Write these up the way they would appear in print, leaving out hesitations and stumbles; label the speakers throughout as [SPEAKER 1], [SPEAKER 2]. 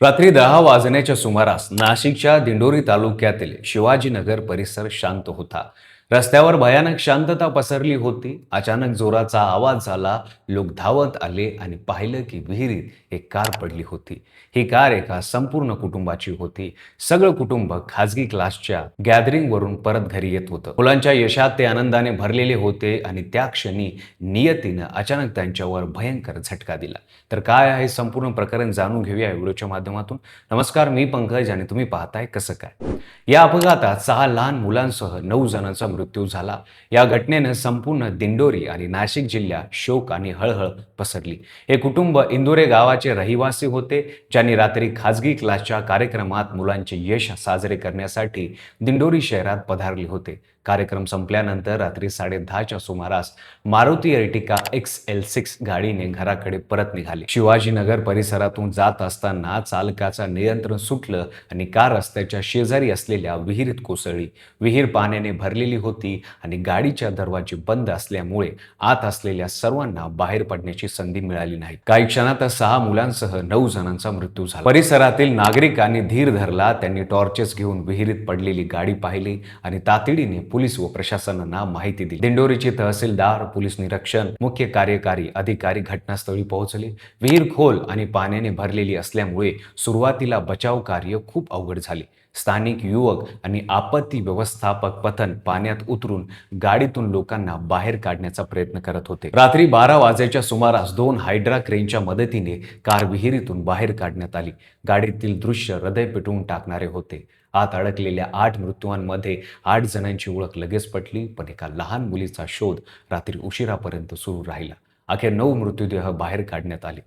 [SPEAKER 1] रात्री 10 वाजण्याच्या सुमारास नाशिकच्या दिंडोरी तालुक्यातील शिवाजीनगर परिसर शांत होता. रस्त्यावर भयानक शांतता पसरली होती. अचानक जोराचा आवाज झाला. लोक धावत आले आणि पाहिलं की विहिरीत एक कार पडली होती. ही कार एका संपूर्ण कुटुंबाची होती. सगळं कुटुंब खाजगी क्लासच्या गॅदरिंगवरून परत घरी येत होतं. मुलांच्या यशात ते आनंदाने भरलेले होते आणि त्या क्षणी नियतीनं अचानक त्यांच्यावर भयंकर झटका दिला. तर काय आहे संपूर्ण प्रकरण जाणून घेऊया या व्हिडिओच्या माध्यमातून. नमस्कार, मी पंकज आणि तुम्ही पाहताय कसं काय. या अपघातात 6 लहान मुलांसह 9 जणांचा मृत्यू झाला. या घटनेनं संपूर्ण दिंडोरी आणि नाशिक जिल्ह्यात शोक आणि हळहळ पसरली. हे कुटुंब इंदोरे गावाचे रहिवासी होते, ज्यांनी रात्री खाजगी क्लासच्या कार्यक्रमात मुलांचे यश साजरे करण्यासाठी दिंडोरी शहरात पधारले होते. कार्यक्रम संपल्यानंतर रात्री 10:30च्या सुमारास मारुती अर्टिगा XL6 गाडीने घराकडे परत निघाली. शिवाजीनगर परिसरातून जात असताना चालकाचं नियंत्रण सुटलं आणि कार रस्त्याच्या शेजारी असलेल्या विहिरीत कोसळली. विहीर पाण्याने भरलेली होती आणि गाडीच्या दरवाजे बंद असल्यामुळे आत असलेल्या सर्वांना बाहेर पडण्याची संधी मिळाली नाही. काही क्षणात 6 मुलांसह 9 जणांचा मृत्यू झाला. परिसरातील नागरिकांनी धीर धरला. त्यांनी टॉर्चेस घेऊन विहिरीत पडलेली गाडी पाहिली आणि तातडीने पोलीस व प्रशासनाला माहिती दिली. दिंडोरीचे तहसीलदार, पोलीस निरीक्षक, मुख्य कार्यकारी अधिकारी घटनास्थळी पोहोचले. विहीर खोल आणि पाण्याने भरलेली असल्यामुळे सुरुवातीला बचाव कार्य खूप अवघड झाले. स्थानिक युवक आणि आपत्ती व्यवस्थापक पथक पाण्यात उतरून गाडीतून लोकांना बाहेर काढण्याचा प्रयत्न करत होते. रात्री 12 वाजेच्या सुमारास 2 हायड्रा क्रेनच्या मदतीने कार विहिरीतून बाहेर काढण्यात आली. गाडीतील दृश्य हृदय पिटवून टाकणारे होते. आत अडकलेल्या 8 मृत्यूंमध्ये 8 जणांची ओळख लगेच पटली, पण एका लहान मुलीचा शोध रात्री उशिरापर्यंत सुरू राहिला. अखेर 9 मृतदेह बाहेर काढण्यात आले.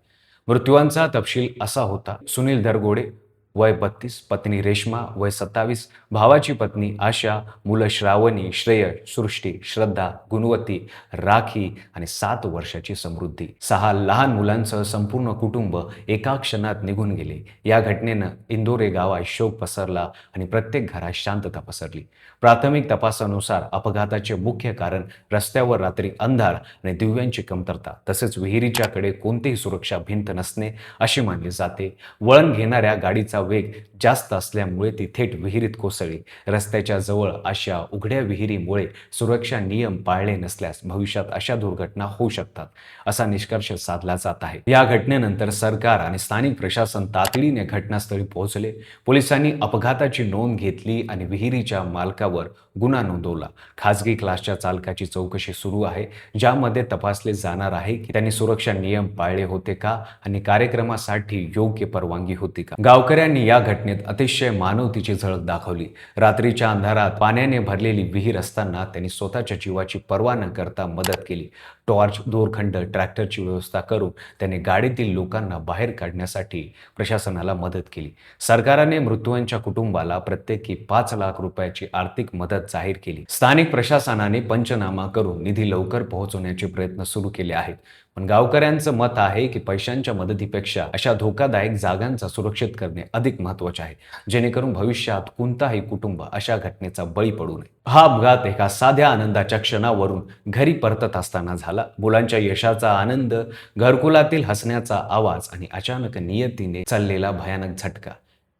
[SPEAKER 1] मृत्यूंचा तपशील असा होता: सुनील दरगोडे, वय 32, पत्नी रेश्मा, वय 27, भावाची पत्नी आशा, मुलं श्रावणी, श्रेय, सृष्टी, श्रद्धा, गुणवती, राखी आणि 7 वर्षाची समृद्धी. 6 लहान मुलांसह संपूर्ण कुटुंब एका क्षणात निघून गेले. या घटनेनं इंदोरे गावात शोक पसरला आणि प्रत्येक घरात शांतता पसरली. प्राथमिक तपासानुसार अपघाताचे मुख्य कारण रस्त्यावर रात्री अंधार आणि दिव्यांची कमतरता तसेच विहिरीच्याकडे कोणतीही सुरक्षा भिंत नसणे असे मानले जाते. वळण घेणाऱ्या गाडीचा वेग जास्त असल्यामुळे ती थेट विहिरीत कोसळली. रस्त्याच्या जवळ अशा उघड्या विहिरीमुळे सुरक्षा नियम पाळले नसल्यास भविष्यात अशा दुर्घटना होऊ शकतात, असा निष्कर्ष साधला जात आहे. या घटनेनंतर सरकार आणि स्थानिक प्रशासन तातडीने घटनास्थळी पोहोचले. पोलिसांनी अपघाताची नोंद घेतली आणि विहिरीच्या मालकावर गुन्हा नोंदवला. खाजगी क्लासच्या चालकाची चौकशी सुरू आहे, ज्यामध्ये तपासले जाणार आहे की त्यांनी सुरक्षा नियम पाळले होते का आणि कार्यक्रमासाठी योग्य परवानगी होती का. गावकऱ्यांनी या घटनेत अतिशय मानवतेची झळक दाखवली. रात्रीच्या अंधारात पाण्याने भरलेली विहीर असताना त्यांनी स्वतःच्या जीवाची पर्वा न करता मदत केली. टॉर्च, दोरखंड, ट्रॅक्टरची व्यवस्था करून त्यांनी गाडीतील लोकांना बाहेर काढण्यासाठी प्रशासनाला मदत केली. सरकारने मृत्यूंच्या कुटुंबाला प्रत्येकी 5 लाख रुपयाची आर्थिक मदत जाहीर केली. स्थानिक प्रशासनाने पंचनामा करून निधी लवकर पोहोचवण्याचे प्रयत्न सुरू केले आहेत. पण गावकऱ्यांचं मत आहे की पैशांच्या मदतीपेक्षा अशा धोकादायक जागांचा सुरक्षित करणे अधिक महत्त्वाचे आहे, जेणेकरून भविष्यात कोणताही कुटुंब अशा घटनेचा बळी पडू नये. हा अपघात एका साध्या आनंदाच्या क्षणावरून घरी परतत असताना झाला. मुलांच्या यशाचा आनंद, घरकुलातील हसण्याचा आवाज आणि अचानक नियतीने चाललेला भयानक झटका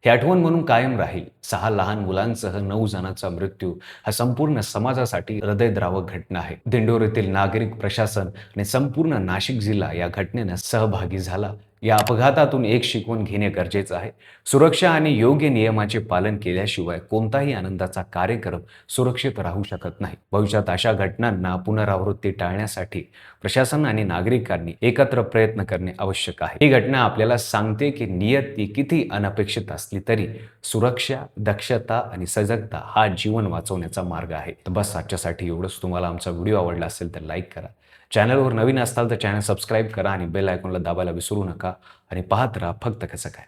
[SPEAKER 1] ही आठवण म्हणून कायम राहील. 6 लहान मुलांसह 9 जणांचा मृत्यू हा संपूर्ण समाजासाठी हृदयद्रावक घटना आहे. दिंडोरीतील नागरिक, प्रशासन आणि संपूर्ण नाशिक जिल्हा या घटनेनं सहभागी झाला. या अपघातातून एक शिकवण घेणे गरजेचं आहे: सुरक्षा आणि योग्य नियमाचे पालन केल्याशिवाय कोणताही आनंदाचा कार्यक्रम सुरक्षित राहू शकत नाही. भविष्यात अशा घटनांना पुनरावृत्ती टाळण्यासाठी प्रशासन आणि नागरिकांनी एकत्र प्रयत्न करणे आवश्यक आहे. ही घटना आपल्याला सांगते की नियती किती अनपेक्षित असली तरी सुरक्षा, दक्षता आणि सजगता हा जीवन वाचवण्याचा मार्ग आहे. तर बस आजच्यासाठी एवढंच. तुम्हाला आमचा व्हिडिओ आवडला असेल तर लाईक करा. चॅनलवर नवीन असाल तर चॅनल सबस्क्राईब करा आणि बेल आयकॉनला दाबायला विसरू नका आणि पाहत राहा फक्त कसं काय.